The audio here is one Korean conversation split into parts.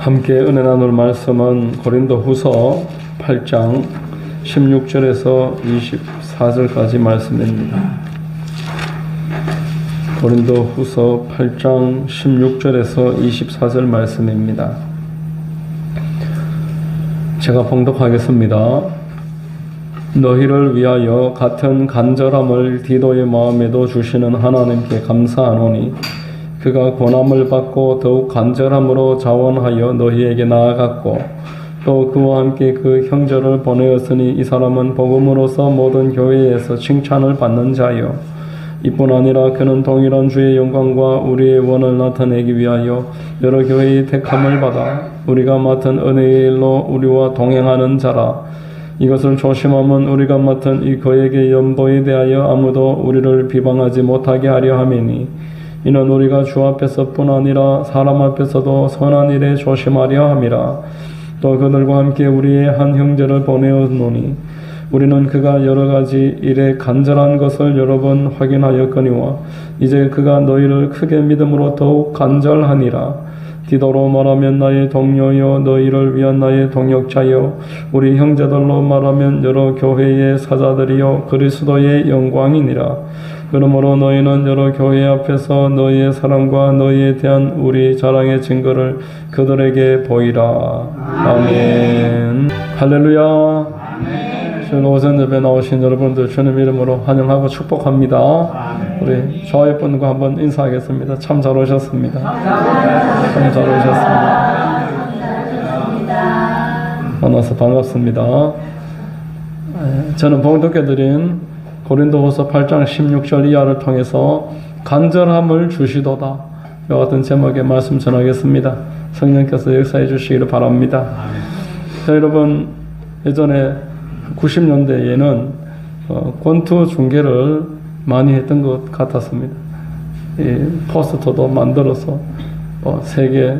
함께 은혜 나눌 말씀은 고린도후서 8장 16절에서 24절까지 말씀입니다. 고린도후서 8장 16절에서 24절 말씀입니다. 제가 봉독하겠습니다. 너희를 위하여 같은 간절함을 디도의 마음에도 주시는 하나님께 감사하노니 그가 고난을 받고 더욱 간절함으로 자원하여 너희에게 나아갔고 또 그와 함께 그 형제를 보내었으니 이 사람은 복음으로서 모든 교회에서 칭찬을 받는 자요 이뿐 아니라 그는 동일한 주의 영광과 우리의 원을 나타내기 위하여 여러 교회의 택함을 받아 우리가 맡은 은혜의 일로 우리와 동행하는 자라. 이것을 조심하면 우리가 맡은 이 그에게 연보에 대하여 아무도 우리를 비방하지 못하게 하려 함이니 이는 우리가 주 앞에서뿐 아니라 사람 앞에서도 선한 일에 조심하려 함이라. 또 그들과 함께 우리의 한 형제를 보내었노니 우리는 그가 여러 가지 일에 간절한 것을 여러 번 확인하였거니와 이제 그가 너희를 크게 믿음으로 더욱 간절하니라. 디도로 말하면 나의 동료요 너희를 위한 나의 동역자요 우리 형제들로 말하면 여러 교회의 사자들이요 그리스도의 영광이니라. 그러므로 너희는 여러 교회 앞에서 너희의 사랑과 너희에 대한 우리 자랑의 증거를 그들에게 보이라. 아멘. 할렐루야. 오늘 오전 예배 나오신 여러분들 주님 이름으로 환영하고 축복합니다. 우리 저의 분과 한번 인사하겠습니다. 참 잘 오셨습니다. 참 잘 오셨습니다. 만나서 반갑습니다. 저는 봉독해드린 고린도후서 8장 16절 이하를 통해서 간절함을 주시도다 이와 같은 제목의 말씀 전하겠습니다. 성령께서 역사해 주시기를 바랍니다. 자, 여러분 예전에 90년대에는 권투 중계를 많이 했던 것 같았습니다. 이 포스터도 만들어서 세계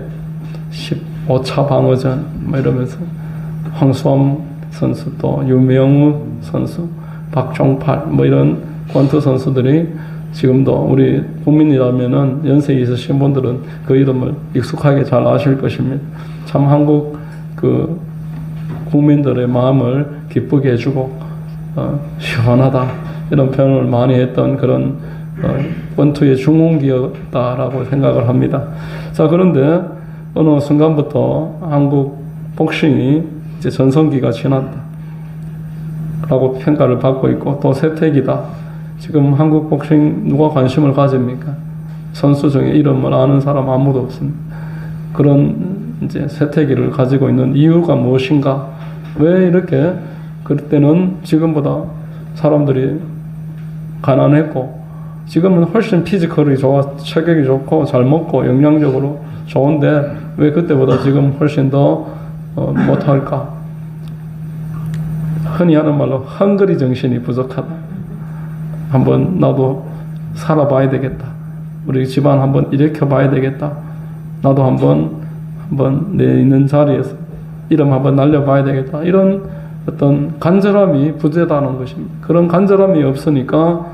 15차 방어전 이러면서 황수암 선수 또 유명우 선수 박종팔 이런 권투 선수들이 지금도 우리 국민이라면은 연세에 있으신 분들은 그 이름을 익숙하게 잘 아실 것입니다. 참 한국 그 국민들의 마음을 기쁘게 해주고 시원하다 이런 표현을 많이 했던 그런 권투의 중흥기였다라고 생각을 합니다. 자, 그런데 어느 순간부터 한국 복싱이 이제 전성기가 지났다 라고 평가를 받고 있고 또 쇠퇴기다. 지금 한국 복싱 누가 관심을 가집니까? 선수 중에 이름을 아는 사람 아무도 없습니다. 그런 이제 쇠퇴기를 가지고 있는 이유가 무엇인가? 왜 이렇게 그때는 지금보다 사람들이 가난했고 지금은 훨씬 피지컬이 좋아 체격이 좋고 잘 먹고 영양적으로 좋은데 왜 그때보다 지금 훨씬 더 못할까? 흔히 하는 말로 헝그리 정신이 부족하다. 한번 나도 살아봐야 되겠다. 우리 집안 한번 일으켜봐야 되겠다. 나도 한번 내 있는 자리에서 이름 한번 날려봐야 되겠다. 이런 어떤 간절함이 부재다는 것입니다. 그런 간절함이 없으니까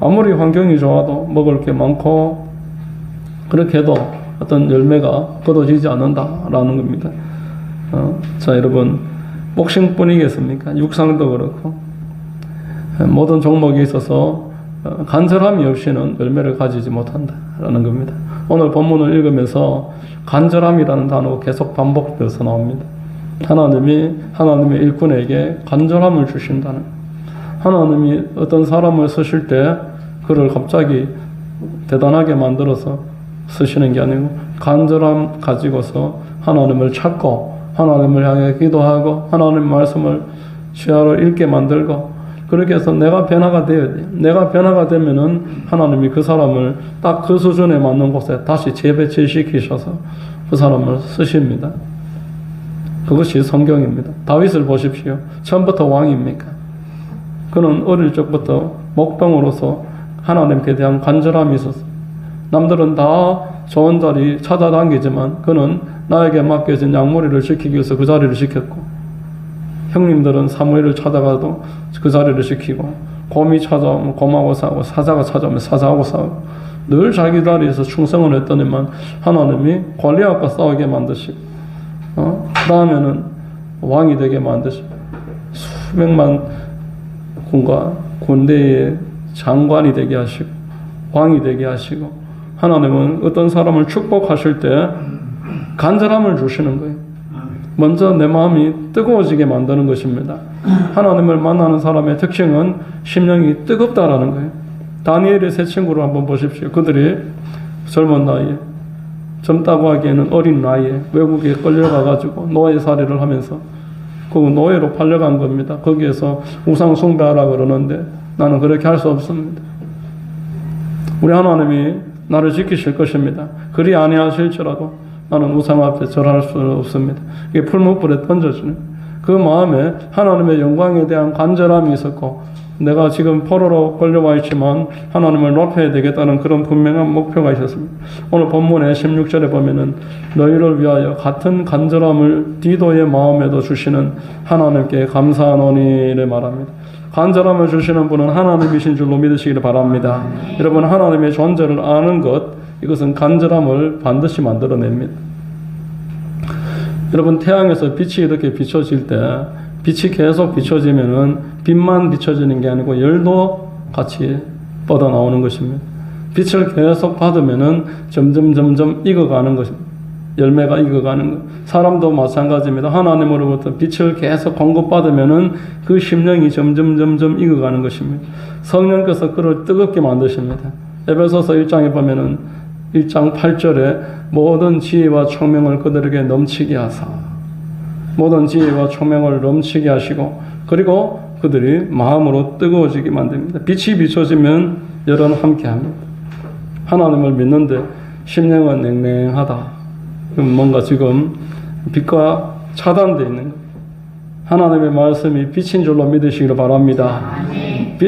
아무리 환경이 좋아도 먹을 게 많고 그렇게 해도 어떤 열매가 거둬지지 않는다라는 겁니다. 자, 여러분 복싱뿐이겠습니까? 육상도 그렇고 모든 종목에 있어서 간절함이 없이는 열매를 가지지 못한다라는 겁니다. 오늘 본문을 읽으면서 간절함이라는 단어가 계속 반복되어서 나옵니다. 하나님의 일꾼에게 간절함을 주신다는, 하나님이 어떤 사람을 쓰실 때 그를 갑자기 대단하게 만들어서 쓰시는 게 아니고 간절함 가지고서 하나님을 찾고 하나님을 향해 기도하고 하나님 말씀을 시야로 읽게 만들고 그렇게 해서 내가 변화가 되어야 돼요. 내가 변화가 되면은 하나님이 그 사람을 딱 그 수준에 맞는 곳에 다시 재배치시키셔서 그 사람을 쓰십니다. 그것이 성경입니다. 다윗을 보십시오. 처음부터 왕입니까? 그는 어릴 적부터 목동으로서 하나님께 대한 간절함이 있었어요. 남들은 다 좋은 자리 찾아다니지만 그는 나에게 맡겨진 양무리를 지키기 위해서 그 자리를 지켰고 형님들은 사무엘을 찾아가도 그 자리를 지키고 곰이 찾아오면 곰하고 싸우고 사자가 찾아오면 사자하고 싸우고 늘 자기 자리에서 충성을 했더니만 하나님이 골리앗과 싸우게 만드시고 그 다음에는 왕이 되게 만드시고 수백만 군대의 장관이 되게 하시고 왕이 되게 하시고 하나님은 어떤 사람을 축복하실 때 간절함을 주시는 거예요. 먼저 내 마음이 뜨거워지게 만드는 것입니다. 하나님을 만나는 사람의 특징은 심령이 뜨겁다라는 거예요. 다니엘의 세 친구를 한번 보십시오. 그들이 젊은 나이에 젊다고 하기에는 어린 나이에 외국에 끌려가가지고 노예살이를 하면서 그 노예로 팔려간 겁니다. 거기에서 우상 숭배하라 그러는데 나는 그렇게 할 수 없습니다. 우리 하나님이 나를 지키실 것입니다. 그리 아니하실지라도 나는 우상 앞에 절할 수는 없습니다. 이게 풀무불에 던져지는 그 마음에 하나님의 영광에 대한 간절함이 있었고 내가 지금 포로로 끌려와 있지만 하나님을 높여야 되겠다는 그런 분명한 목표가 있었습니다. 오늘 본문의 16절에 보면은 너희를 위하여 같은 간절함을 디도의 마음에도 주시는 하나님께 감사하노니를 말합니다. 간절함을 주시는 분은 하나님이신 줄로 믿으시기를 바랍니다. 여러분 하나님의 존재를 아는 것 이것은 간절함을 반드시 만들어냅니다. 여러분 태양에서 빛이 이렇게 비춰질 때 빛이 계속 비춰지면은 빛만 비춰지는 게 아니고 열도 같이 뻗어 나오는 것입니다. 빛을 계속 받으면은 점점 익어가는 것입니다. 열매가 익어가는 것. 사람도 마찬가지입니다. 하나님으로부터 빛을 계속 공급받으면은 그 심령이 점점 익어가는 것입니다. 성령께서 그를 뜨겁게 만드십니다. 에베소서 1장에 보면은 1장 8절에 모든 지혜와 총명을 그들에게 넘치게 하사 모든 지혜와 총명을 넘치게 하시고 그리고 그들이 마음으로 뜨거워지게 만듭니다. 빛이 비춰지면 열은 함께합니다. 하나님을 믿는데 심령은 냉랭하다. 그럼 뭔가 지금 빛과 차단되어 있는 것. 하나님의 말씀이 빛인 줄로 믿으시기를 바랍니다.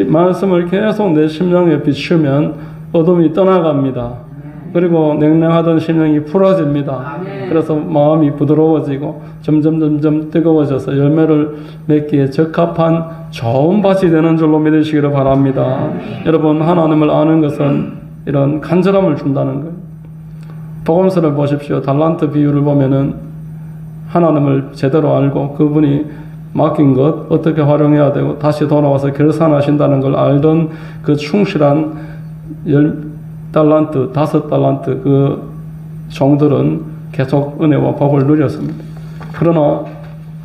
말씀을 계속 내 심령에 비추면 어둠이 떠나갑니다. 그리고 냉랭하던 심령이 풀어집니다. 그래서 마음이 부드러워지고 점점 뜨거워져서 열매를 맺기에 적합한 좋은 밭이 되는 줄로 믿으시기를 바랍니다. 여러분 하나님을 아는 것은 이런 간절함을 준다는 거예요. 복음서를 보십시오. 달란트 비유를 보면은 하나님을 제대로 알고 그분이 맡긴 것 어떻게 활용해야 되고 다시 돌아와서 결산하신다는 걸 알던 그 충실한 10달란트, 5달란트 그 종들은 계속 은혜와 복을 누렸습니다. 그러나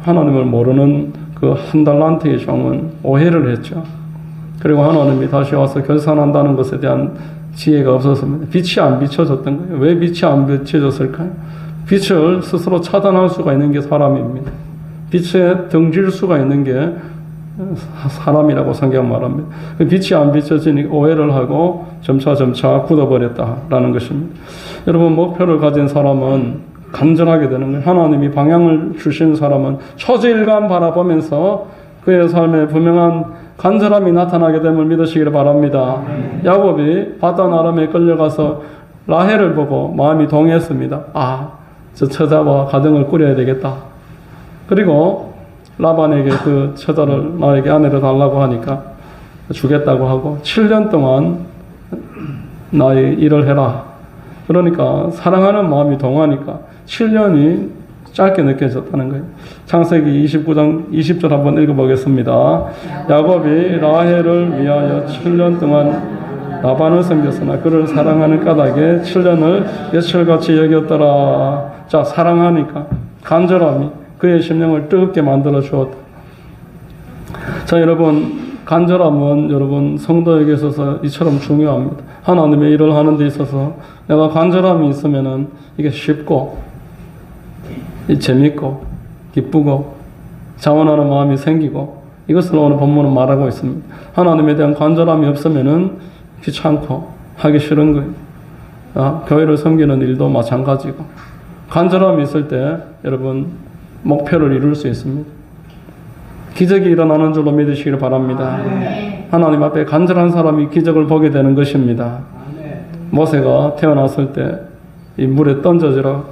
하나님을 모르는 그 1달란트의 종은 오해를 했죠. 그리고 하나님이 다시 와서 결산한다는 것에 대한 지혜가 없었습니다. 빛이 안 비춰졌던 거예요. 왜 빛이 안 비춰졌을까요? 빛을 스스로 차단할 수가 있는 게 사람입니다. 빛에 등질 수가 있는 게 사람이라고 성경 말합니다. 빛이 안 비춰지니 오해를 하고 점차 굳어버렸다라는 것입니다. 여러분 목표를 가진 사람은 간절하게 되는 거예요. 하나님이 방향을 주신 사람은 초지일관 바라보면서 그의 삶에 분명한 간절함이 나타나게 됨을 믿으시기를 바랍니다. 야곱이 바단 아람에 끌려가서 라헬을 보고 마음이 동의했습니다. 저 처자와 가정을 꾸려야 되겠다. 그리고 라반에게 그 처자를 나에게 아내로 달라고 하니까 주겠다고 하고 7년 동안 나의 일을 해라. 그러니까 사랑하는 마음이 동하니까 7년이 짧게 느껴졌다는 거예요. 창세기 29장 20절 한번 읽어보겠습니다. 야곱이 라헬을 위하여 7년 동안 라반을 섬겼으나 그를 사랑하는 까닭에 7년을 며칠같이 여겼더라. 자, 사랑하니까 간절함이 그의 심령을 뜨겁게 만들어 주었다. 자, 여러분 간절함은 여러분 성도에게 있어서 이처럼 중요합니다. 하나님의 일을 하는 데 있어서 내가 간절함이 있으면은 이게 쉽고 재밌고 기쁘고 자원하는 마음이 생기고 이것을 오늘 본문은 말하고 있습니다. 하나님에 대한 간절함이 없으면은 귀찮고 하기 싫은 거예요. 교회를 섬기는 일도 마찬가지고 간절함이 있을 때 여러분 목표를 이룰 수 있습니다. 기적이 일어나는 줄로 믿으시기를 바랍니다. 하나님 앞에 간절한 사람이 기적을 보게 되는 것입니다. 모세가 태어났을 때 이 물에 던져지라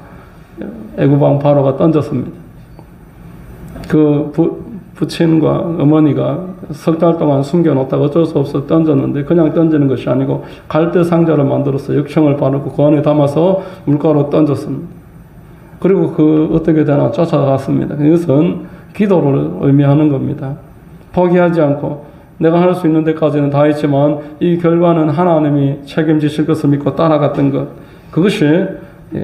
애굽 왕 바로가 던졌습니다. 그 부친과 어머니가 석 달 동안 숨겨놓다가 어쩔 수 없어 던졌는데 그냥 던지는 것이 아니고 갈대 상자를 만들어서 육청을 바르고 그 안에 담아서 물가로 던졌습니다. 그리고 그 어떻게 되나 쫓아갔습니다. 이것은 기도를 의미하는 겁니다. 포기하지 않고 내가 할 수 있는 데까지는 다 했지만 이 결과는 하나님이 책임지실 것을 믿고 따라갔던 것, 그것이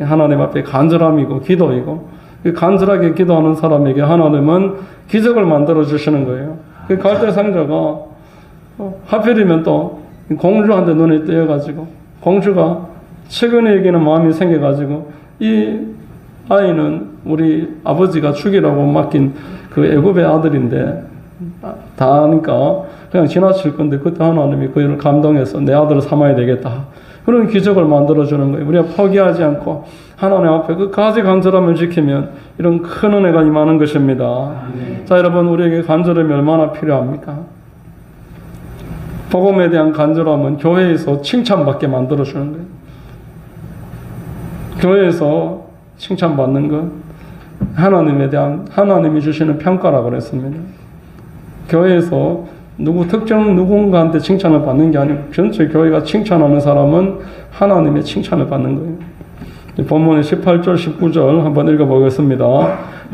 하나님 앞에 간절함이고 기도이고, 간절하게 기도하는 사람에게 하나님은 기적을 만들어 주시는 거예요. 그 갈대 상자가 하필이면 또 공주한테 눈에 띄어가지고 공주가 최근에 여기는 마음이 생겨가지고 이 아이는 우리 아버지가 죽이라고 맡긴 그 애굽의 아들인데 다 하니까 그냥 지나칠 건데, 그때 하나님이 그를 감동해서 내 아들을 삼아야 되겠다, 그런 기적을 만들어주는 거예요. 우리가 포기하지 않고 하나님 앞에 끝까지 간절함을 지키면 이런 큰 은혜가 임하는 것입니다. 자, 여러분, 우리에게 간절함이 얼마나 필요합니까? 복음에 대한 간절함은 교회에서 칭찬받게 만들어주는 거예요. 교회에서 칭찬받는 것, 하나님에 대한 하나님이 주시는 평가라고 그랬습니다. 교회에서 특정 누군가한테 칭찬을 받는 게 아니고 전체 교회가 칭찬하는 사람은 하나님의 칭찬을 받는 거예요. 본문의 18절 19절 한번 읽어보겠습니다.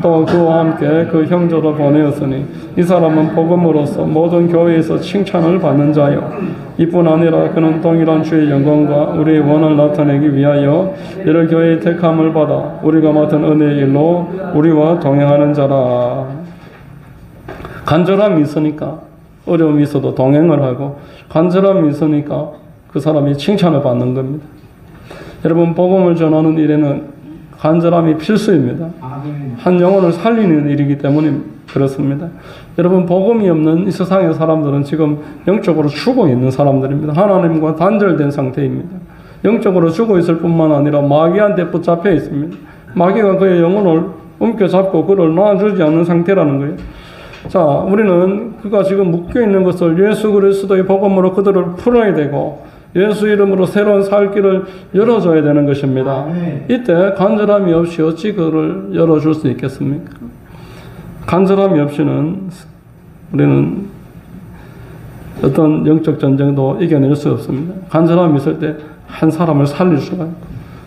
또 그와 함께 그 형제를 보내었으니 이 사람은 복음으로서 모든 교회에서 칭찬을 받는 자요, 이뿐 아니라 그는 동일한 주의 영광과 우리의 원을 나타내기 위하여 여러 교회의 택함을 받아 우리가 맡은 은혜의 일로 우리와 동행하는 자라. 간절함이 있으니까 어려움이 있어도 동행을 하고, 간절함이 있으니까 그 사람이 칭찬을 받는 겁니다. 여러분, 복음을 전하는 일에는 간절함이 필수입니다. 한 영혼을 살리는 일이기 때문에 그렇습니다. 여러분, 복음이 없는 이 세상의 사람들은 지금 영적으로 죽어 있는 사람들입니다. 하나님과 단절된 상태입니다. 영적으로 죽어 있을 뿐만 아니라 마귀한테 붙잡혀 있습니다. 마귀가 그의 영혼을 움켜잡고 그를 놔주지 않는 상태라는 거예요. 자, 우리는 그가 지금 묶여있는 것을 예수 그리스도의 복음으로 그들을 풀어야 되고, 예수 이름으로 새로운 살 길을 열어줘야 되는 것입니다. 이때 간절함이 없이 어찌 그를 열어줄 수 있겠습니까? 간절함이 없이는 우리는 어떤 영적 전쟁도 이겨낼 수 없습니다. 간절함이 있을 때 한 사람을 살릴 수가 있고,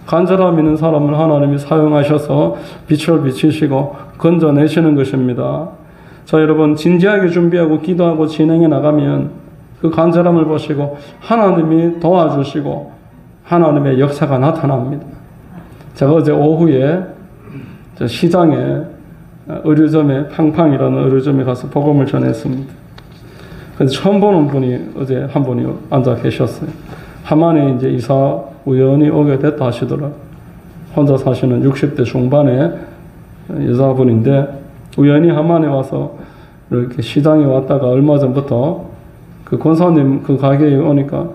간절함 있는 사람을 하나님이 사용하셔서 빛을 비치시고 건져내시는 것입니다. 자, 여러분, 진지하게 준비하고 기도하고 진행해 나가면 그 간절함을 보시고 하나님이 도와주시고 하나님의 역사가 나타납니다. 제가 어제 오후에 시장에 의류점에 팡팡이라는 의류점에 가서 복음을 전했습니다. 그래서 처음 보는 분이 어제 한 분이 앉아 계셨어요. 하만에 이제 이사 우연히 오게 됐다 하시더라고요. 혼자 사시는 60대 중반의 여자분인데 우연히 하만에 와서 이렇게 시장에 왔다가 얼마 전부터 그 권사님 그 가게에 오니까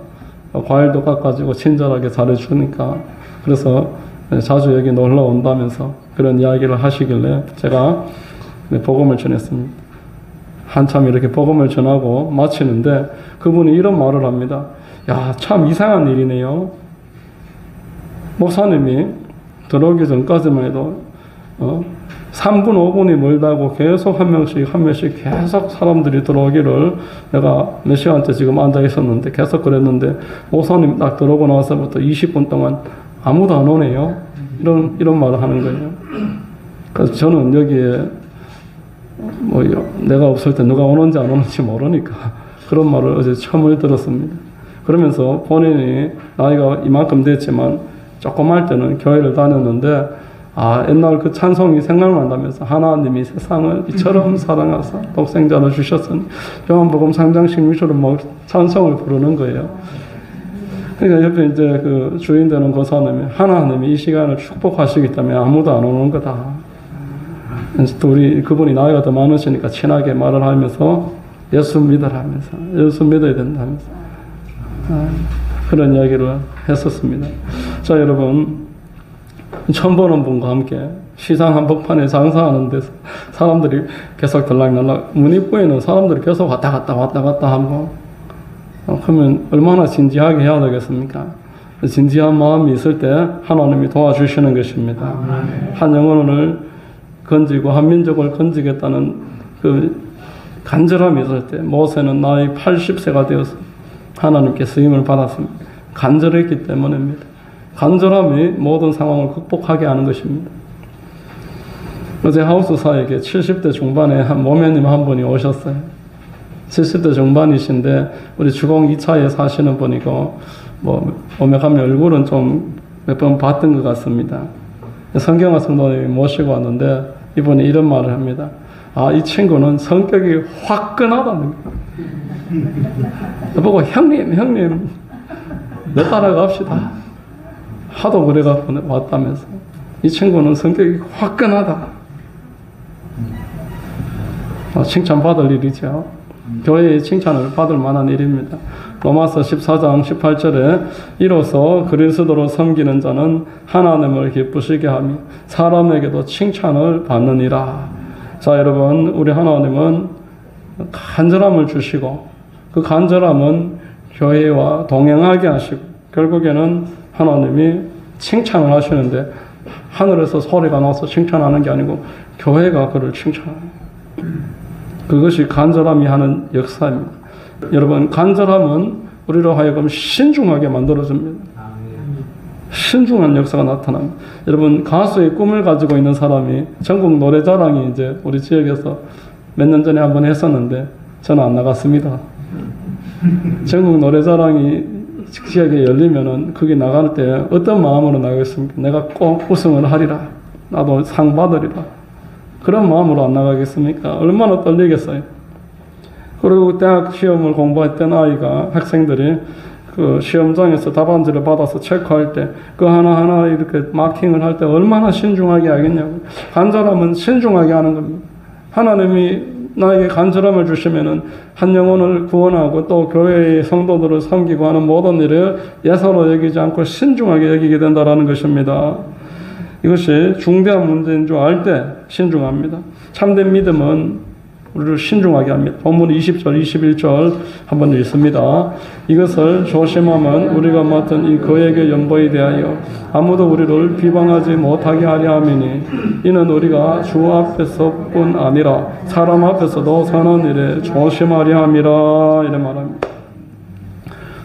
과일도 깎아주고 친절하게 잘해주니까 그래서 자주 여기 놀러 온다면서 그런 이야기를 하시길래 제가 복음을 전했습니다. 한참 이렇게 복음을 전하고 마치는데 그분이 이런 말을 합니다. 야, 참 이상한 일이네요. 목사님이 들어오기 전까지만 해도 3분 5분이 멀다고 계속 한 명씩 계속 사람들이 들어오기를 내가 몇 시간째 지금 앉아 있었는데 계속 그랬는데 목사님 딱 들어오고 나서부터 20분 동안 아무도 안 오네요. 이런 말을 하는 거예요. 그래서 저는 여기에 내가 없을 때 누가 오는지 안 오는지 모르니까 그런 말을 어제 처음 들었습니다. 그러면서 본인이 나이가 이만큼 됐지만 조금 할 때는 교회를 다녔는데 옛날 그 찬송이 생각난다면서 하나님이 세상을 이처럼 사랑하사 독생자를 주셨으니 요한복음 3장 16절은 막 찬송을 부르는 거예요. 그러니까 옆에 이제 그 주인 되는 권사님이 하나님이 이 시간을 축복하시기 때문에 아무도 안 오는 거다. 그래서 그분이 나이가 더 많으시니까 친하게 말을 하면서 예수 믿으라면서 예수 믿어야 된다면서 그런 이야기를 했었습니다. 자, 여러분, 처음 보는 분과 함께 시장 한복판에 장사하는 데서 사람들이 계속 들락날락, 문 입구에는 사람들이 계속 왔다 갔다 하고 그러면 얼마나 진지하게 해야 되겠습니까? 진지한 마음이 있을 때 하나님이 도와주시는 것입니다. 한 영혼을 건지고 한 민족을 건지겠다는 그 간절함이 있을 때 모세는 나이 80세가 되어서 하나님께 쓰임을 받았습니다. 간절했기 때문입니다. 간절함이 모든 상황을 극복하게 하는 것입니다. 어제 하우스사에게 70대 중반에 한 모매님 한 분이 오셨어요. 70대 중반이신데 우리 주공 2차에 사시는 분이고 오메가면 얼굴은 좀 몇 번 봤던 것 같습니다. 성경화 성도님이 모시고 왔는데 이분이 이런 말을 합니다. 이 친구는 성격이 화끈하다는 거예요. 보고 형님 내 따라갑시다. 하도 그래갖고 왔다면서. 이 친구는 성격이 화끈하다. 칭찬받을 일이죠. 교회의 칭찬을 받을 만한 일입니다. 로마서 14장 18절에 이로써 그리스도로 섬기는 자는 하나님을 기쁘시게 하며 사람에게도 칭찬을 받느니라. 자, 여러분, 우리 하나님은 간절함을 주시고 그 간절함은 교회와 동행하게 하시고 결국에는 하나님이 칭찬을 하시는데 하늘에서 소리가 나서 칭찬하는 게 아니고 교회가 그를 칭찬합니다. 그것이 간절함이 하는 역사입니다. 여러분, 간절함은 우리로 하여금 신중하게 만들어줍니다. 신중한 역사가 나타납니다. 여러분, 가수의 꿈을 가지고 있는 사람이 전국 노래자랑이 이제 우리 지역에서 몇 년 전에 한번 했었는데 저는 안 나갔습니다. 전국 노래자랑이 지역에 열리면은 거기 나갈 때 어떤 마음으로 나가겠습니까? 내가 꼭 우승을 하리라. 나도 상 받으리라. 그런 마음으로 안 나가겠습니까? 얼마나 떨리겠어요. 그리고 대학 시험을 공부했던 아이가 학생들이 그 시험장에서 답안지를 받아서 체크할 때 그 하나하나 이렇게 마킹을 할 때 얼마나 신중하게 하겠냐고. 간절함은 신중하게 하는 겁니다. 하나님이 나에게 간절함을 주시면은 한 영혼을 구원하고 또 교회의 성도들을 섬기고 하는 모든 일을 예사로 여기지 않고 신중하게 여기게 된다라는 것입니다. 이것이 중대한 문제인 줄 알 때 신중합니다. 참된 믿음은 우리를 신중하게 합니다. 본문 20절, 21절 한번 읽습니다. 이것을 조심하면 우리가 맡은 이 그에게 연보에 대하여 아무도 우리를 비방하지 못하게 하려 함이니 이는 우리가 주 앞에서뿐 아니라 사람 앞에서도 선한 일에 조심하려 함이라. 이래 말합니다.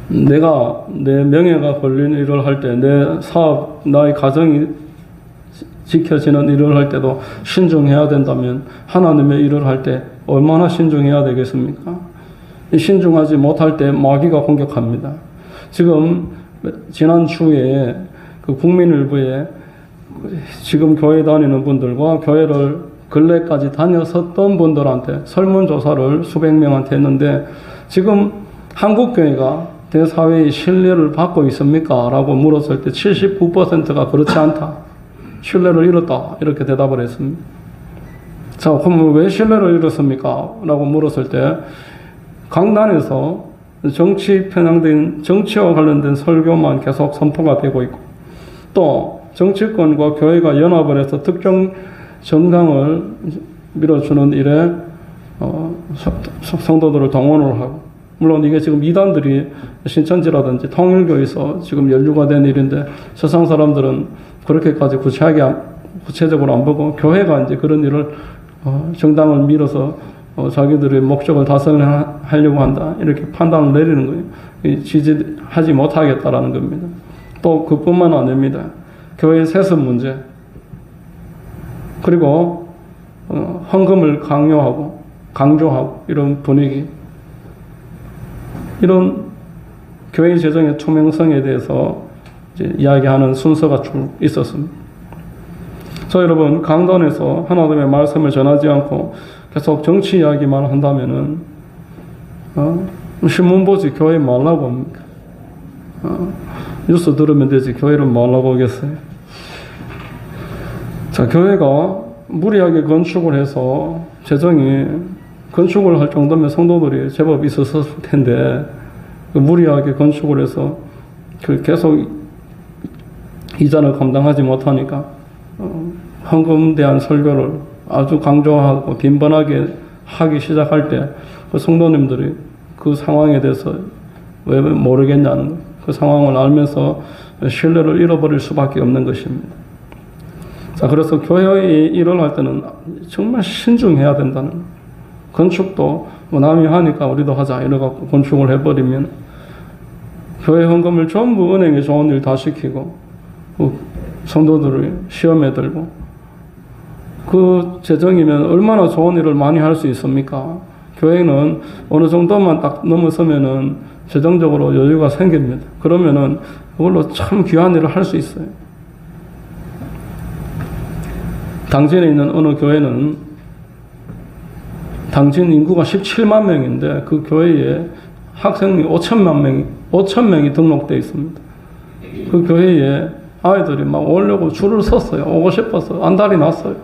내가 내 명예가 걸린 일을 할 때, 내 사업, 나의 가정이 지켜지는 일을 할 때도 신중해야 된다면 하나님의 일을 할 때 얼마나 신중해야 되겠습니까? 신중하지 못할 때 마귀가 공격합니다. 지금 지난주에 그 국민일보에 지금 교회 다니는 분들과 교회를 근래까지 다녔었던 분들한테 설문조사를 수백 명한테 했는데 지금 한국교회가 대사회의 신뢰를 받고 있습니까? 라고 물었을 때 79%가 그렇지 않다. 신뢰를 잃었다. 이렇게 대답을 했습니다. 자, 그럼 왜 신뢰를 잃었습니까? 라고 물었을 때 강단에서 정치 편향된 정치와 관련된 설교만 계속 선포가 되고 있고 또 정치권과 교회가 연합을 해서 특정 정당을 밀어주는 일에 성도들을 동원을 하고 물론 이게 지금 이단들이 신천지라든지 통일교에서 지금 연루가 된 일인데 세상 사람들은 그렇게까지 구체적으로 안 보고 교회가 이제 그런 일을 정당을 밀어서 자기들의 목적을 달성하려고 한다 이렇게 판단을 내리는 거예요. 지지하지 못하겠다라는 겁니다. 또 그뿐만 아닙니다. 교회 세습 문제 그리고 헌금을 강조하고 이런 분위기 이런 교회 재정의 투명성에 대해서 이제 이야기하는 순서가 쭉 있었습니다. 저 여러분 강단에서 하나님의 말씀을 전하지 않고 계속 정치 이야기만 한다면은 신문 보지 교회 말라고 합니까? 뉴스 들으면 되지 교회를 말라고 하겠어요? 자, 교회가 무리하게 건축을 해서 재정이 건축을 할 정도면 성도들이 제법 있었을 텐데 무리하게 건축을 해서 계속 이자를 감당하지 못하니까 헌금에 대한 설교를 아주 강조하고 빈번하게 하기 시작할 때 그 성도님들이 그 상황에 대해서 왜 모르겠냐는 거예요. 그 상황을 알면서 신뢰를 잃어버릴 수밖에 없는 것입니다. 자, 그래서 교회의 일을 할 때는 정말 신중해야 된다는 거예요. 건축도 남이 하니까 우리도 하자 이래갖고 건축을 해버리면 교회 헌금을 전부 은행에 좋은 일 다 시키고 성도들을 시험에 들고 그 재정이면 얼마나 좋은 일을 많이 할 수 있습니까? 교회는 어느 정도만 딱 넘어서면은 재정적으로 여유가 생깁니다. 그러면은 그걸로 참 귀한 일을 할 수 있어요. 당진에 있는 어느 교회는 당진 인구가 17만 명인데 그 교회에 학생이 5천 명이 등록되어 있습니다. 그 교회에 아이들이 막 오려고 줄을 섰어요. 오고 싶어서 안달이 났어요.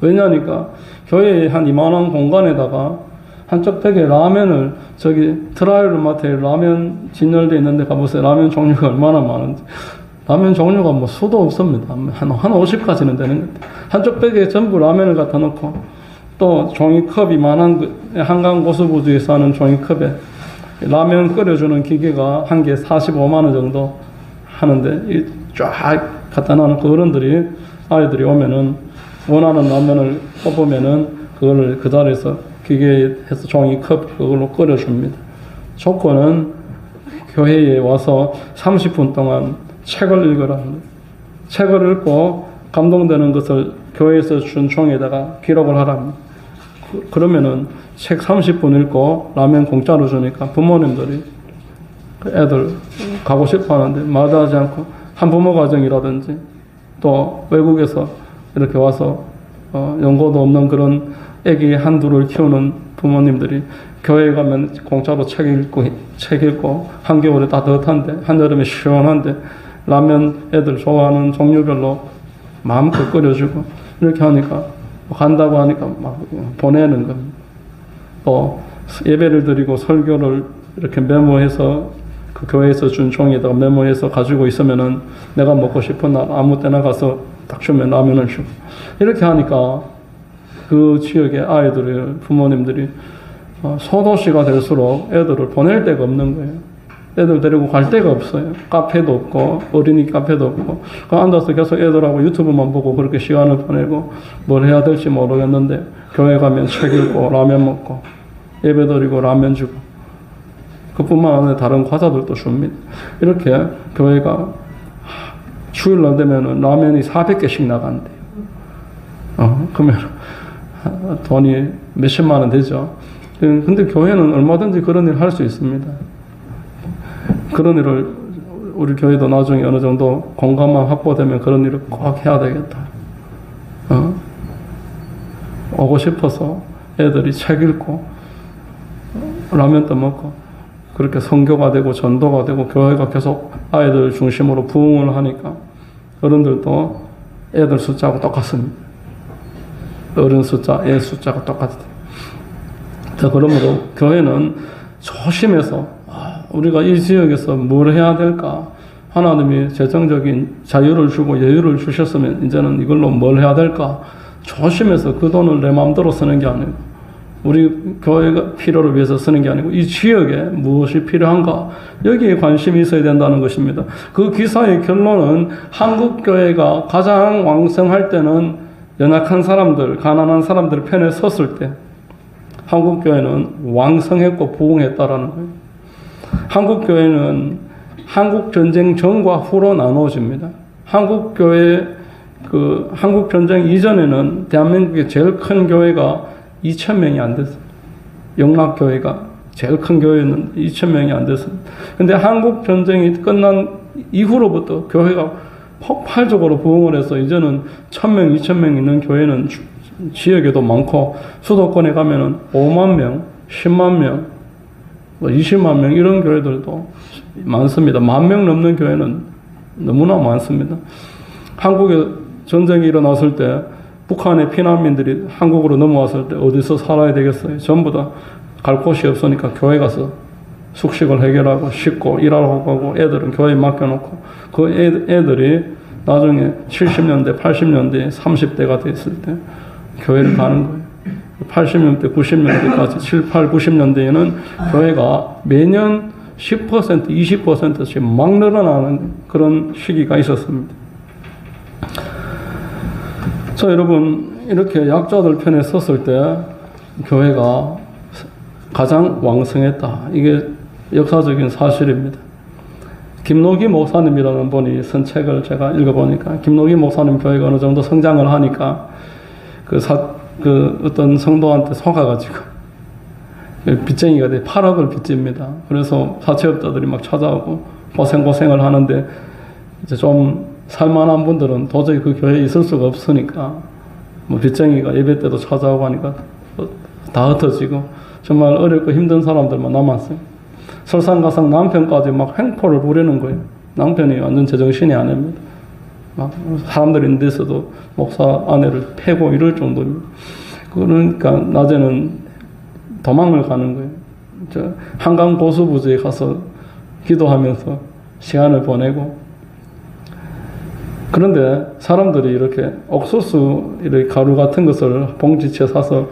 왜냐니까 교회에 한 이만한 공간에다가 한쪽 벽에 라면을 저기 트라이얼 마트에 라면 진열되어 있는데 가보세요. 라면 종류가 얼마나 많은지. 라면 종류가 뭐 수도 없습니다. 한 50가지는 되는 것 같아요. 한쪽 벽에 전부 라면을 갖다 놓고 또 종이컵 이만한 한강 고수부지에서 하는 종이컵에 라면 끓여주는 기계가 한 개 45만 원 정도 하는데 쫙 갖다 놓고 어른들이 아이들이 오면은 원하는 라면을 뽑으면은 그거를 그 자리에서 기계에 해서 종이컵 그걸로 끓여줍니다. 조건은 교회에 와서 30분 동안 책을 읽으라 합니다. 책을 읽고 감동되는 것을 교회에서 준 종에다가 기록을 하라 합니다. 그러면은 책 30분 읽고 라면 공짜로 주니까 부모님들이 애들 가고 싶어 하는데 마다하지 않고 한부모 가정이라든지 또 외국에서 이렇게 와서 연고도 없는 그런 애기 한둘을 키우는 부모님들이 교회에 가면 공짜로 책 읽고 한겨울에 따뜻한데 한여름에 시원한데 라면 애들 좋아하는 종류별로 마음껏 끓여주고 이렇게 하니까 간다고 하니까 막 보내는 겁니다. 또 예배를 드리고 설교를 이렇게 메모해서 그 교회에서 준 종이에다가 메모해서 가지고 있으면은 내가 먹고 싶은 날 아무 때나 가서 딱 주면 라면을 주고 이렇게 하니까 그 지역의 아이들의 부모님들이 소도시가 될수록 애들을 보낼 데가 없는 거예요. 애들 데리고 갈 데가 없어요. 카페도 없고 어린이 카페도 없고 앉아서 계속 애들하고 유튜브만 보고 그렇게 시간을 보내고 뭘 해야 될지 모르겠는데 교회 가면 책 읽고 라면 먹고 예배 드리고 라면 주고 그뿐만 아니라 다른 과자들도 줍니다. 이렇게 교회가 주일날 되면 라면이 400개씩 나간대요. 그러면 돈이 몇십만 원 되죠. 근데 교회는 얼마든지 그런 일을 할 수 있습니다. 그런 일을 우리 교회도 나중에 어느 정도 공간만 확보되면 그런 일을 꼭 해야 되겠다. 오고 싶어서 애들이 책 읽고 라면도 먹고 그렇게 선교가 되고 전도가 되고 교회가 계속 아이들 중심으로 부흥을 하니까 어른들도 애들 숫자하고 똑같습니다. 어른 숫자, 애 숫자가 똑같아요. 그러므로 교회는 조심해서 우리가 이 지역에서 뭘 해야 될까? 하나님이 재정적인 자유를 주고 여유를 주셨으면 이제는 이걸로 뭘 해야 될까? 조심해서 그 돈을 내 마음대로 쓰는 게 아니고 우리 교회가 필요를 위해서 쓰는 게 아니고 이 지역에 무엇이 필요한가? 여기에 관심이 있어야 된다는 것입니다. 그 기사의 결론은 한국교회가 가장 왕성할 때는 연약한 사람들, 가난한 사람들 편에 섰을 때 한국교회는 왕성했고 부흥했다라는 거예요. 한국교회는 한국전쟁 전과 후로 나누어집니다. 한국교회, 한국전쟁 이전에는 대한민국의 제일 큰 교회가 2,000명이 안 됐어요. 영락교회가 제일 큰 교회는 2,000명이 안 됐습니다. 근데 한국전쟁이 끝난 이후로부터 교회가 폭발적으로 부흥을 해서 이제는 1,000명, 2,000명 있는 교회는 지역에도 많고 수도권에 가면은 5만 명, 10만 명, 20만 명 이런 교회들도 많습니다. 10,000명 넘는 교회는 너무나 많습니다. 한국에 전쟁이 일어났을 때 북한의 피난민들이 한국으로 넘어왔을 때 어디서 살아야 되겠어요? 전부 다 갈 곳이 없으니까 교회 가서 숙식을 해결하고 씻고 일하러 가고 애들은 교회에 맡겨놓고 그 애들이 나중에 70년대, 80년대, 30대가 됐을 때 교회를 가는 거예요. 80년대, 90년대까지 7, 8, 90년대에는 교회가 매년 10%, 20%씩 막 늘어나는 그런 시기가 있었습니다. 자, 여러분, 이렇게 약자들 편에 섰을 때 교회가 가장 왕성했다. 이게 역사적인 사실입니다. 김노기 목사님이라는 분이 쓴 책을 제가 읽어보니까 김노기 목사님 교회가 어느 정도 성장을 하니까 그 어떤 성도한테 속아가지고 빚쟁이가 돼 8억을 빚집니다. 그래서 사채업자들이 막 찾아오고 고생을 하는데 이제 좀 살만한 분들은 도저히 그 교회에 있을 수가 없으니까 뭐 빚쟁이가 예배 때도 찾아오고 하니까 다 흩어지고 정말 어렵고 힘든 사람들만 남았어요. 설상가상 남편까지 막 횡포를 부리는 거예요. 남편이 완전 제정신이 아닙니다. 막 사람들이 있는 데서도 목사 아내를 패고 이럴 정도입니다. 그러니까 낮에는 도망을 가는 거예요. 한강 보수부지에 가서 기도하면서 시간을 보내고, 그런데 사람들이 이렇게 옥수수 이렇게 가루 같은 것을 봉지채 사서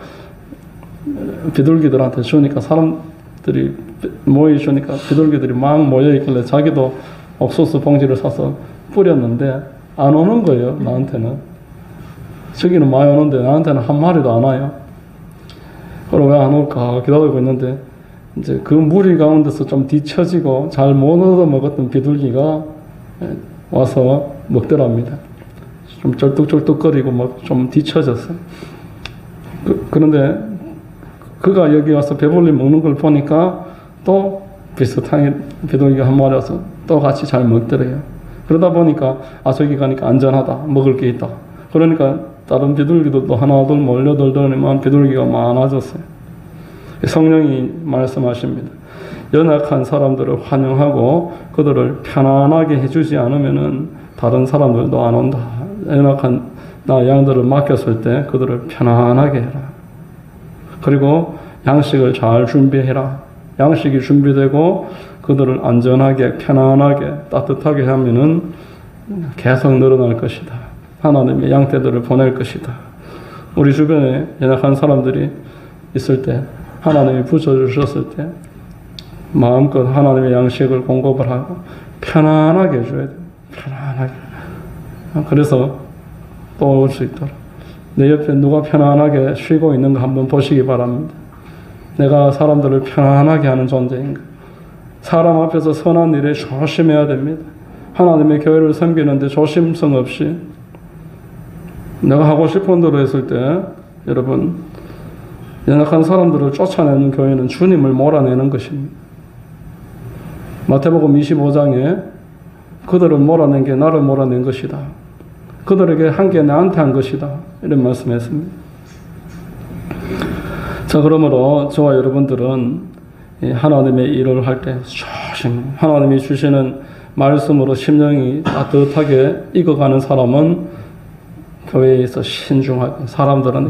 비둘기들한테 주니까 사람들이 모여주니까 비둘기들이 막 모여있길래 자기도 옥수수 봉지를 사서 뿌렸는데 안 오는 거예요. 나한테는. 저기는 많이 오는데 나한테는 한 마리도 안 와요. 그럼 왜 안 올까 기다리고 있는데 이제 그 무리 가운데서 좀 뒤처지고 잘 못 얻어 먹었던 비둘기가 와서 먹더랍니다. 좀 쩔뚝쩔뚝거리고 막 좀 뒤처졌어요. 그런데 그가 여기 와서 배불리 먹는 걸 보니까 또 비슷하게 비둘기가 한 마리 와서 또 같이 잘 먹더래요. 그러다 보니까 저기 가니까 안전하다, 먹을 게 있다. 그러니까 다른 비둘기도 하나 둘 몰려들더니만 비둘기가 많아졌어요. 성령이 말씀하십니다. 연약한 사람들을 환영하고 그들을 편안하게 해주지 않으면은 다른 사람들도 안 온다. 연약한 나 양들을 맡겼을 때 그들을 편안하게 해라. 그리고 양식을 잘 준비해라. 양식이 준비되고 그들을 안전하게 편안하게 따뜻하게 하면은 계속 늘어날 것이다. 하나님의 양떼들을 보낼 것이다. 우리 주변에 연약한 사람들이 있을 때 하나님이 붙여주셨을 때 마음껏 하나님의 양식을 공급을 하고 편안하게 해줘야 돼요. 편안하게. 그래서 또 올 수 있도록. 내 옆에 누가 편안하게 쉬고 있는가 한번 보시기 바랍니다. 내가 사람들을 편안하게 하는 존재인가. 사람 앞에서 선한 일에 조심해야 됩니다. 하나님의 교회를 섬기는데 조심성 없이 내가 하고 싶은 대로 했을 때 여러분 연약한 사람들을 쫓아내는 교회는 주님을 몰아내는 것입니다. 마태복음 25장에 그들을 몰아낸 게 나를 몰아낸 것이다. 그들에게 한 게 나한테 한 것이다. 이런 말씀했습니다. 자, 그러므로 저와 여러분들은 하나님의 일을 할 때 조심, 하나님이 주시는 말씀으로 심령이 따뜻하게 익어가는 사람은 교회에서 신중하게,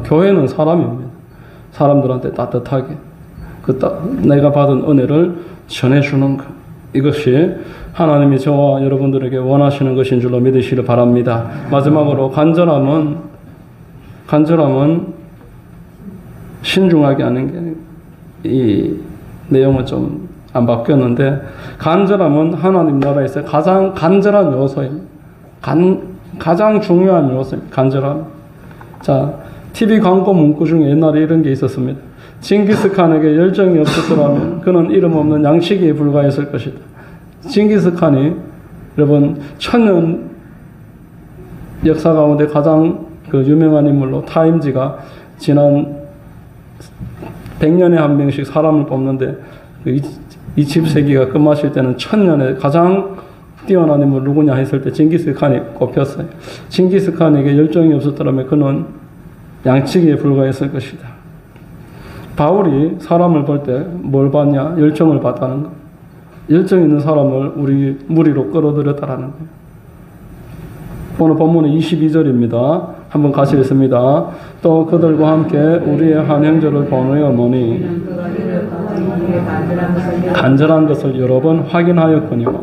교회는 사람입니다. 사람들한테 따뜻하게 내가 받은 은혜를 전해주는 것, 이것이 하나님이 저와 여러분들에게 원하시는 것인 줄로 믿으시길 바랍니다. 마지막으로 간절함은 신중하게 하는 게, 이 내용은 좀 안 바뀌었는데, 간절함은 하나님 나라에서 가장 간절한 요소입니다. 가장 중요한 요소입니다. 간절함. 자, TV 광고 문구 중에 옛날에 이런 게 있었습니다. 징기스칸에게 열정이 없었더라면 그는 이름 없는 양치기에 불과했을 것이다. 징기스칸이 여러분 1000년 역사 가운데 가장 유명한 인물로 타임지가 지난 100년에 한 명씩 사람을 뽑는데 20세기가 끝마칠 때는 1000년에 가장 뛰어난 인물 누구냐 했을 때 징기스칸이 꼽혔어요. 징기스칸에게 열정이 없었더라면 그는 양치기에 불과했을 것이다. 바울이 사람을 볼 때 뭘 봤냐? 열정을 봤다는 거. 열정 있는 사람을 우리 무리로 끌어들였다라는 거예요. 오늘 본문은 22절입니다. 한번 같이 읽습니다. 또 그들과 함께 우리의 한 형제를 보내어노니 간절한 것을 여러 번 확인하였거니와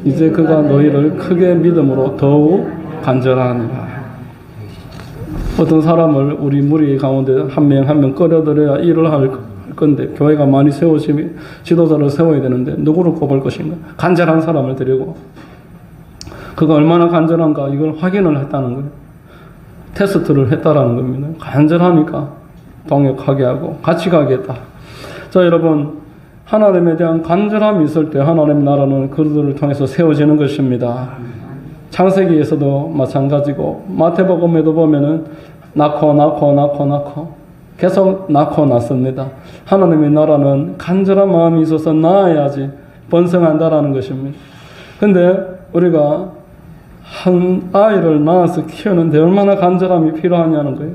이제 그가 너희를 크게 믿음으로 더욱 간절하니라. 어떤 사람을 우리 무리 가운데 한 명 한 명 끌어들여야 일을 할 건데, 교회가 많이 세워지면 지도자를 세워야 되는데 누구를 꼽을 것인가? 간절한 사람을 데리고, 그가 얼마나 간절한가 이걸 확인을 했다는 거예요. 테스트를 했다라는 겁니다. 간절하니까 동역하게 하고 같이 가겠다. 자, 여러분, 하나님에 대한 간절함이 있을 때 하나님 나라는 그들을 통해서 세워지는 것입니다. 창세기에서도 마찬가지고 마태복음에도 보면은 낳고 계속 낳고 낳습니다. 하나님의 나라는 간절한 마음이 있어서 낳아야지 번성한다라는 것입니다. 근데 우리가 한 아이를 낳아서 키우는데 얼마나 간절함이 필요하냐는 거예요.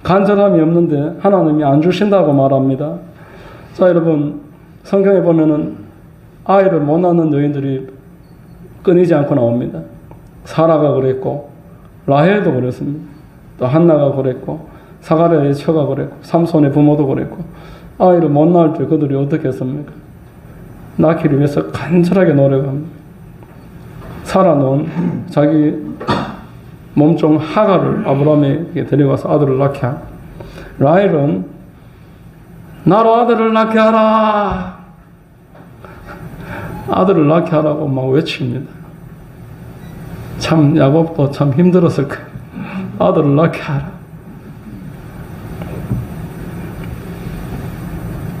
간절함이 없는데 하나님이 안 주신다고 말합니다. 자, 여러분, 성경에 보면은 아이를 못 낳는 여인들이 끊이지 않고 나옵니다. 사라가 그랬고, 라헬도 그랬습니다. 또 한나가 그랬고, 사가랴의 처가 그랬고, 삼손의 부모도 그랬고, 아이를 못 낳을 때 그들이 어떻게 했습니까? 낳기를 위해서 간절하게 노력합니다. 사라는 자기 몸종 하가를 아브라함에게 데려가서 아들을 낳게 합니다. 라헬은 나로 아들을 낳게 하라, 아들을 낳게 하라고 막 외칩니다. 참 야곱도 참 힘들었을 거예요. 아들을 낳게 하라.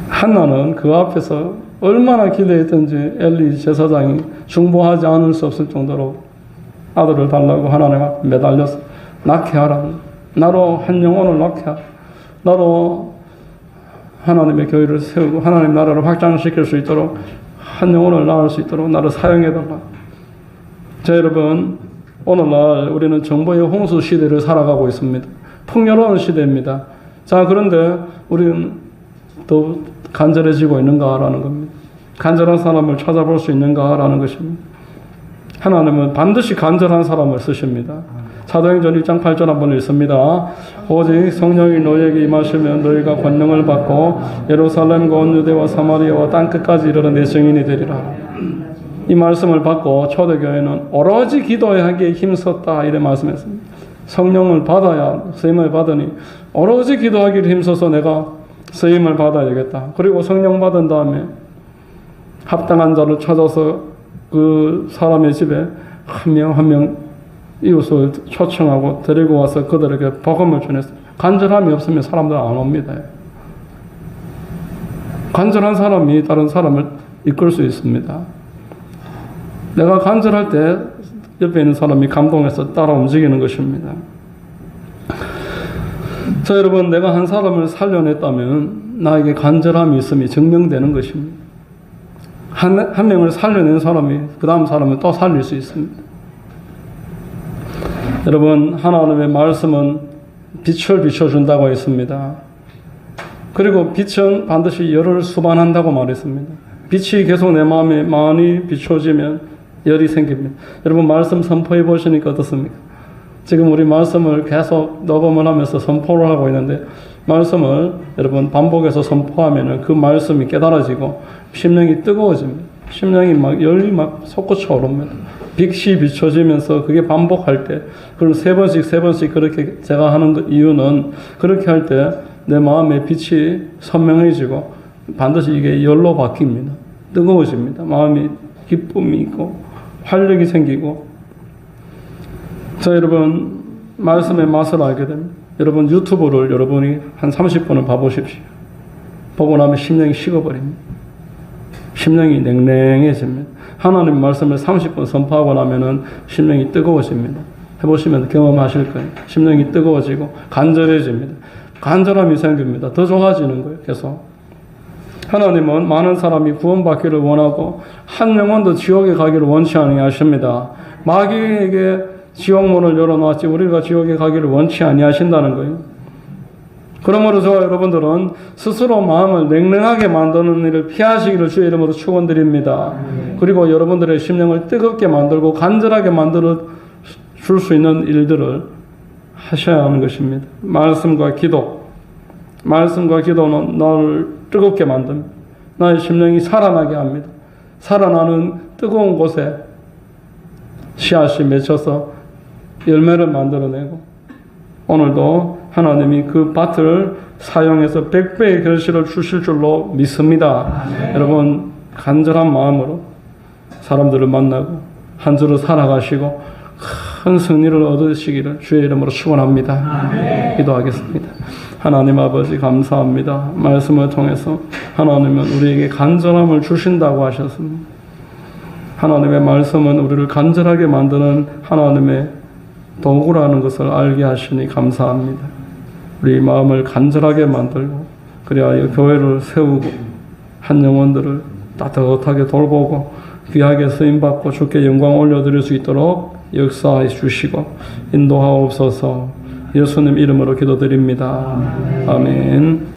한나는 그 앞에서 얼마나 기도했던지 엘리 제사장이 중보하지 않을 수 없을 정도로 아들을 달라고 하나님 앞에 매달려서 낳게 하라. 나로 한 영혼을 낳게 하라. 나로 하나님의 교회를 세우고 하나님 나라를 확장시킬 수 있도록 한 영혼을 낳을 수 있도록 나를 사용해달라. 자, 여러분, 오늘날 우리는 정보의 홍수 시대를 살아가고 있습니다. 풍요로운 시대입니다. 자, 그런데 우리는 더 간절해지고 있는가라는 겁니다. 간절한 사람을 찾아볼 수 있는가라는 것입니다. 하나님은 반드시 간절한 사람을 쓰십니다. 사도행전 1장 8절 한번 읽습니다. 오직 성령이 너희에게 임하시면 너희가 권능을 받고 예루살렘과 온 유대와 사마리아와 땅끝까지 이르러 내 증인이 되리라. 이 말씀을 받고 초대교회는 오로지 기도하기에 힘썼다 이래 말씀했습니다. 성령을 받아야 쓰임을 받으니 오로지 기도하기를 힘써서 내가 쓰임을 받아야겠다. 그리고 성령 받은 다음에 합당한 자를 찾아서 그 사람의 집에 한 명 한 명 이웃을 초청하고 데리고 와서 그들에게 복음을 전했어요. 간절함이 없으면 사람들 안 옵니다. 간절한 사람이 다른 사람을 이끌 수 있습니다. 내가 간절할 때 옆에 있는 사람이 감동해서 따라 움직이는 것입니다. 자, 여러분, 내가 한 사람을 살려냈다면 나에게 간절함이 있음이 증명되는 것입니다. 한 명을 살려낸 사람이 그 다음 사람을 또 살릴 수 있습니다. 여러분, 하나님의 말씀은 빛을 비춰준다고 했습니다. 그리고 빛은 반드시 열을 수반한다고 말했습니다. 빛이 계속 내 마음에 많이 비춰지면 열이 생깁니다. 여러분, 말씀 선포해 보시니까 어떻습니까? 지금 우리 말씀을 계속 녹음을 하면서 선포를 하고 있는데, 말씀을 여러분 반복해서 선포하면 그 말씀이 깨달아지고 심령이 뜨거워집니다. 심령이 막 열이 막 솟구쳐 오릅니다. 빛이 비춰지면서 그게 반복할 때, 그걸 세 번씩 그렇게 제가 하는 이유는, 그렇게 할 때 내 마음의 빛이 선명해지고 반드시 이게 열로 바뀝니다. 뜨거워집니다. 마음이 기쁨이 있고 활력이 생기고. 자, 여러분, 말씀의 맛을 알게 됩니다. 여러분, 유튜브를 여러분이 한 30분을 봐보십시오. 보고 나면 심령이 식어버립니다. 심령이 냉랭해집니다. 하나님 말씀을 30분 선포하고 나면은 심령이 뜨거워집니다. 해보시면 경험하실 거예요. 심령이 뜨거워지고 간절해집니다. 간절함이 생깁니다. 더 좋아지는 거예요. 계속. 하나님은 많은 사람이 구원받기를 원하고 한 영혼도 지옥에 가기를 원치 아니하십니다. 마귀에게 지옥문을 열어놨지 우리가 지옥에 가기를 원치 아니하신다는 거예요. 그러므로 저와 여러분들은 스스로 마음을 냉랭하게 만드는 일을 피하시기를 주의 이름으로 축원드립니다. 그리고 여러분들의 심령을 뜨겁게 만들고 간절하게 만들어 줄 수 있는 일들을 하셔야 하는 것입니다. 말씀과 기도는 나를 뜨겁게 만듭니다. 나의 심령이 살아나게 합니다. 살아나는 뜨거운 곳에 씨앗이 맺혀서 열매를 만들어내고, 오늘도 하나님이 그 밭을 사용해서 100배의 결실을 주실 줄로 믿습니다. 여러분, 간절한 마음으로 사람들을 만나고 한 주로 살아가시고 큰 승리를 얻으시기를 주의 이름으로 축원합니다. 기도하겠습니다. 하나님 아버지, 감사합니다. 말씀을 통해서 하나님은 우리에게 간절함을 주신다고 하셨습니다. 하나님의 말씀은 우리를 간절하게 만드는 하나님의 도구라는 것을 알게 하시니 감사합니다. 우리 마음을 간절하게 만들고 그리하여 교회를 세우고 한 영혼들을 따뜻하게 돌보고 귀하게 쓰임받고 주께 영광 올려드릴 수 있도록 역사해 주시고 인도하옵소서. 예수님 이름으로 기도드립니다. 아멘.